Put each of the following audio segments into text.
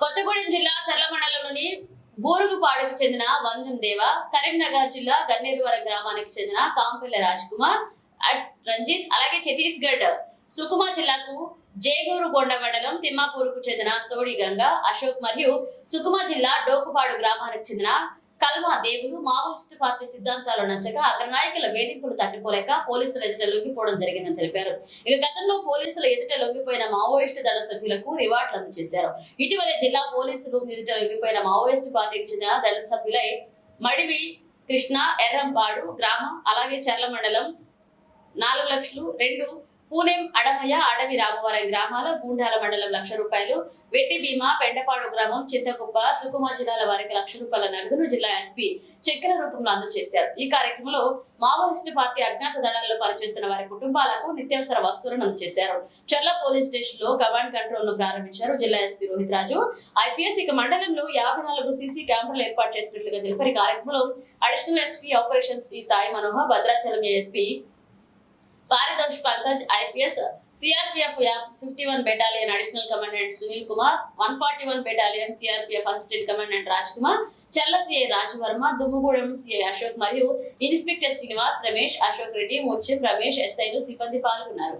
కొత్తగూడెం జిల్లా చర్ల మండలంలోని బూరుగుపాడుకు చెందిన వంజం దేవ, కరీంనగర్ జిల్లా గన్నేరువరం గ్రామానికి చెందిన కాంపెల్ల రాజ్ కుమార్, రంజిత్, అలాగే ఛత్తీస్గఢ్ సుకుమా జిల్లాకు జేగూరుగొండ మండలం తిమ్మాపూర్కు చెందిన సోడి గంగా, అశోక్ మరియు సుకుమా జిల్లా డోకుపాడు గ్రామానికి చెందిన కల్మా దేవులు మావోయిస్టు పార్టీ సిద్ధాంతాలు నచ్చక అగ్రనాయకుల వేధింపులు తట్టుకోలేక పోలీసుల ఎదుట లొంగిపోవడం జరిగిందని తెలిపారు. ఇక గతంలో పోలీసుల ఎదుట లొంగిపోయిన మావోయిస్టు దళ సభ్యులకు రివార్డులు అందజేశారు. ఇటీవలే జిల్లా పోలీసులు ఎదుట లొంగిపోయిన మావోయిస్టు పార్టీకి చెందిన దళ సభ్యులై మడివి కృష్ణ, ఎర్రంపాడు గ్రామం, అలాగే చర్ల మండలం 4 లక్షలు, 2 పూణెం అడమయ్య, అడవి రామవరం గ్రామాల గూండాల మండలం 1 లక్ష రూపాయలు, వెట్టి భీమా, పెండపాడు గ్రామం, చింతకుప్ప, సుకుమా జిల్లాల వారికి 1 లక్ష రూపాయల నగదును జిల్లా ఎస్పీ చెక్కుల రూపంలో అందజేశారు. ఈ కార్యక్రమంలో మావోయిస్టు పార్టీ అజ్ఞాత దళాల్లో పనిచేస్తున్న వారి కుటుంబాలకు నిత్యావసర వస్తువులను అందజేశారు. చర్ల పోలీస్ స్టేషన్ లో కమాండ్ కంట్రోల్ ను ప్రారంభించారు జిల్లా ఎస్పీ రోహిత్ రాజు, ఐపీఎస్. ఇక మండలంలో 54 సీసీ కెమెరాలు ఏర్పాటు చేసినట్లుగా తెలిపారు. ఈ కార్యక్రమంలో additional SP operations T Sai Manohar, Bhadrachalam SP Paritosh Pankaj, IPS, CRPF 51 battalion additional commandant Sunil Kumar, 141 battalion CRPF assistant commandant Raj Kumar, Charla CI Raju Varma, Dummugudem CI Ashok మరియు ఇన్స్పెక్టర్ శ్రీనివాస్, రమేష్, అశోక్ రెడ్డి, ముత్యం, రమేష్, ఎస్ఐలు, సిబ్బంది పాల్గొన్నారు.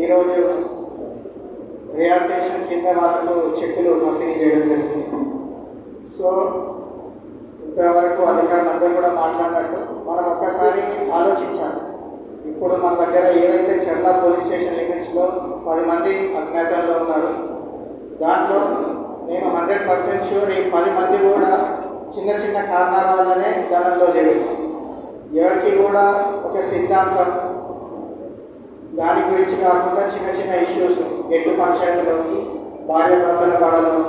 ఈరోజు రియాలిటేషన్ కింద వాళ్ళకు చెక్కులు పంపిణీ చేయడం జరిగింది. సో ఇంతవరకు అధికారులందరూ కూడా మాట్లాడినట్టు మనం ఒక్కసారి ఆలోచించాలి. ఇప్పుడు మన దగ్గర ఏదైతే చర్ల పోలీస్ స్టేషన్ లిమిట్స్లో 10 మంది అజ్ఞాతంలో ఉన్నారు. దాంట్లో నేను 100% షూర్ ఈ 10 మంది కూడా చిన్న చిన్న కారణాల వల్లనే గతంలో జరిగింది. ఎవరికి కూడా ఒక సిద్ధాంతం దాని గురించి కాకుండా చిన్న చిన్న ఇష్యూస్, ఎట్టు పంచాయతీలో భార్య భర్తల పడడం,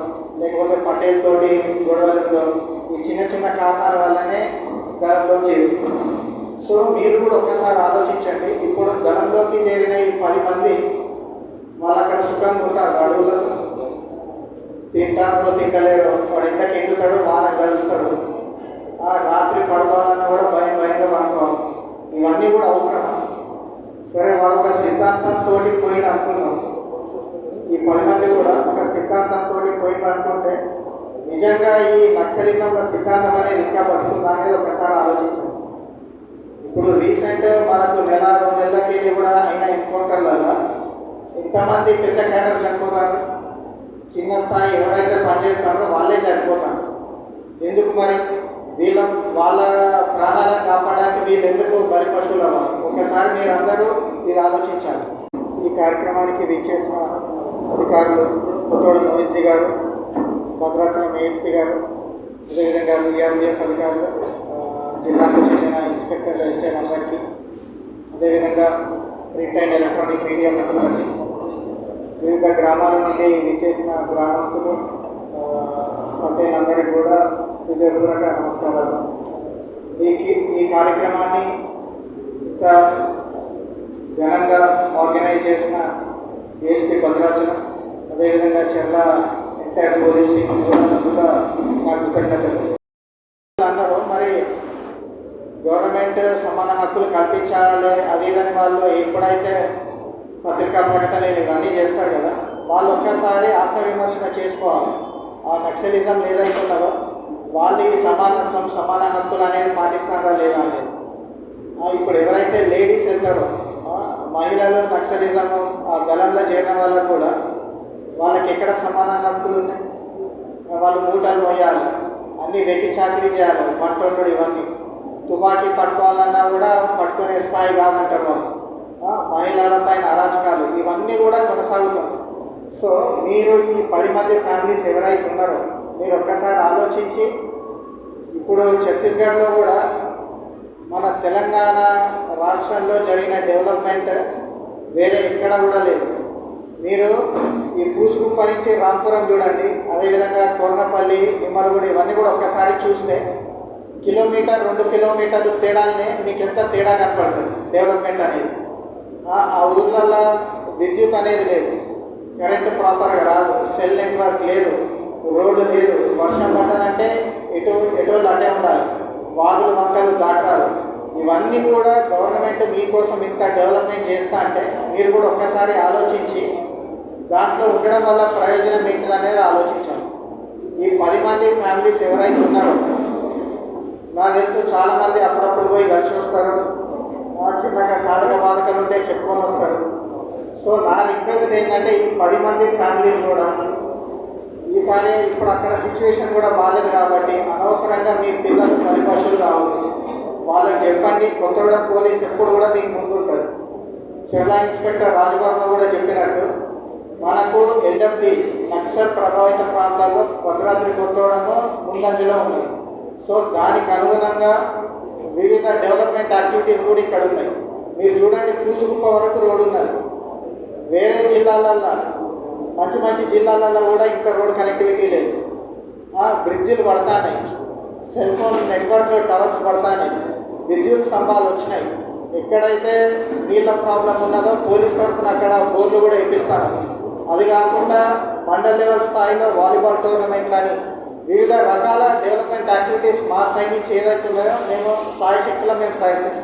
లేకపోతే పటేల్ తోటి గొడవలలో, ఈ చిన్న చిన్న కారణాల వల్లనే ధనంలో చేరుతుంది. సో మీరు కూడా ఒక్కసారి ఆలోచించండి. ఇప్పుడు ధనంలోకి చేరిన ఈ 10 మంది వాళ్ళు అక్కడ సుఖంగా ఉంటారు. అడవులలో తింటారో తింటలేరు, వాడు ఎండకి ఎండుతాడు, వాన గడుస్తాడు, రాత్రి పడుకోవాలన్నా కూడా భయంగా పడుకోవాలి. ఇవన్నీ కూడా అవసరమా? సరే, వాళ్ళు ఒక సిద్ధాంతంతో పోయిన అనుకున్నాం. ఈ 10 మంది కూడా ఒక సిద్ధాంతంతో పోయిన అనుకుంటే నిజంగా ఈ నక్సలిజంలో సిద్ధాంతం అనేది ఇంకా బతుకుందా అనేది ఒకసారి ఆలోచించాం. ఇప్పుడు రీసెంట్ మనకు 1-2 నెలలకి కూడా అయిన ఎన్కౌంటర్లలో ఎంతమంది పెద్ద క్యాడర్ చనిపోతారు? చిన్న స్థాయి ఎవరైతే పనిచేస్తారో వాళ్ళే చనిపోతారు. ఎందుకు మరి? వాళ్ళ ప్రాణాలను కాపాడడానికి వీళ్ళు ఎందుకు బలి పశువులు అవ్వాలి? ఒకసారి మీరందరూ ఇది ఆలోచించాలి. ఈ కార్యక్రమానికి విచ్చేసిన అధికారులు కొత్తగూడెం నోయిస్జీ గారు, భద్రాచలం ఏఎస్పీ గారు, అదేవిధంగా సిఆర్పీఎఫ్ అధికారులు, జిల్లాకు చెందిన ఇన్స్పెక్టర్లు, ఎస్ఐ అందరికీ, అదేవిధంగా ప్రింట్ అండ్ ఎలక్ట్రానిక్ మీడియా మిత్రులకి, వివిధ గ్రామాల నుండి విచ్చేసిన గ్రామస్తులు అందరికీ కూడా హృదయపూర్వక నమస్కారాలు. ఈ కార్యక్రమాన్ని ఇంత ఘనంగా ఆర్గనైజ్ చేసిన ఏఎస్పీ భద్రాచలం, అదేవిధంగా చర్ల ఎంటైర్ పోలీస్ టీం కూడా ముందుగా నా కృతజ్ఞతలు. అన్నారు మరి గవర్నమెంట్ సమాన హక్కులు కల్పించాలి అది ఇదని వాళ్ళు ఎప్పుడైతే పత్రికా ప్రకటనలు ఇవన్నీ చేస్తారు కదా, వాళ్ళు ఒక్కసారి ఆత్మవిమర్శన చేసుకోవాలి. ఆ నక్సలిజం ఏదైతే ఉన్నదో వాళ్ళు ఈ సమానత్వం, సమాన హక్కులు అనేది పాటిస్తారా లేదా అనేది. ఇప్పుడు ఎవరైతే లేడీస్ వెళ్తారో, మహిళలు నక్సలిజం ఆ దళంలో చేరిన వాళ్ళకు కూడా వాళ్ళకి ఎక్కడ సమాన హక్కులు ఉన్నాయి? వాళ్ళు మూటలు మోయాలి, అన్నీ వెట్టి చాకరీ చేయాలి, వంటోళ్ళు, ఇవన్నీ తుపాకీ పట్టుకోవాలన్నా కూడా పట్టుకునే స్థాయి కాదంటారు వాళ్ళు. మహిళల పైన అరాచకాలు ఇవన్నీ కూడా కొనసాగుతుంది. సో మీరు ఈ 10 మంది ఫ్యామిలీస్ ఎవరైతే ఉన్నారో మీరు ఒక్కసారి ఆలోచించి, ఇప్పుడు ఛత్తీస్గఢ్లో కూడా మన తెలంగాణ రాష్ట్రంలో జరిగిన డెవలప్మెంట్ వేరే ఎక్కడ కూడా లేదు. మీరు ఈ పూసుకుప్ప నుంచి రాంపురం చూడండి, అదేవిధంగా కొర్నపల్లి, నిమ్మలగూడ ఇవన్నీ కూడా ఒక్కసారి చూస్తే 1-2 కిలోమీటర్లు తేడానే మీకు ఎంత తేడా కనపడుతుంది డెవలప్మెంట్ అనేది. ఆ ఊర్లలో విద్యుత్ అనేది లేదు, కరెంటు ప్రాపర్గా రాదు, సెల్ నెట్వర్క్ లేదు, రోడ్డు లేదు. వర్షం పడ్డదంటే ఎటు ఎటోళ్ళు అటే ఉండాలి, వాగులు వంకలు దాటాలి. ఇవన్నీ కూడా గవర్నమెంట్ మీకోసం ఇంత డెవలప్మెంట్ చేస్తా అంటే మీరు కూడా ఒక్కసారి ఆలోచించి దాంట్లో ఉండడం వల్ల ప్రయోజనం ఏంటిది అనేది ఆలోచించాలి. ఈ 10 మంది ఫ్యామిలీస్ ఎవరైతే ఉన్నారో నాకు తెలుసు చాలామంది అప్పుడప్పుడు పోయి కలిసి వస్తారు, చిన్నగా సాధక బాధకాలు ఉంటే చెప్పుకొని వస్తారు. సో నా రిక్వెస్ట్ ఏంటంటే ఈ 10 మంది ఫ్యామిలీస్ కూడా ఈసారి ఇప్పుడు అక్కడ సిచ్యువేషన్ కూడా బాగాలేదు కాబట్టి అనవసరంగా మీ పిల్లలు పరిపక్షులు కావచ్చు. వాళ్ళకి చెప్పండి, కొత్తగూడెం పోలీస్ ఎప్పుడు కూడా మీకు ముందుంటుంది. జిల్లా ఇన్స్పెక్టర్ రాజవర్మ కూడా చెప్పినట్టు మనకు ఎల్డబ్ల్యూ నక్సల్ ప్రభావిత ప్రాంతాల్లో భద్రాద్రి కొత్తగూడెంలో ముందంజలో ఉన్నది. సో దానికి అనుగుణంగా వివిధ డెవలప్మెంట్ యాక్టివిటీస్ కూడా ఇక్కడ ఉన్నాయి. మీరు చూడండి, పూసుకుప్ప వరకు రోడ్డు ఉన్నది. వేరే జిల్లాలల్లో మంచి మంచి జిల్లాలలో కూడా ఇంకా రోడ్ కనెక్టివిటీ లేదు. బ్రిడ్జిలు పడతాయి, సెల్ ఫోన్ నెట్వర్క్ టవర్స్ పడతాయి, విద్యుత్ స్తంభాలు వచ్చినాయి. ఎక్కడైతే నీళ్ళ ప్రాబ్లం ఉన్నదో పోలీస్ తరఫున అక్కడ బోర్లు కూడా ఇప్పిస్తాను. అది కాకుండా మండల్ లెవెల్ స్థాయిలో వాలీబాల్ టోర్నమెంట్ కానీ వివిధ రకాల డెవలప్మెంట్ యాక్టివిటీస్ మా సైడ్ నుంచి ఏదైతే ఉన్నాయో మేము సాయశక్తిలో మేము ప్రయత్నిస్తాం.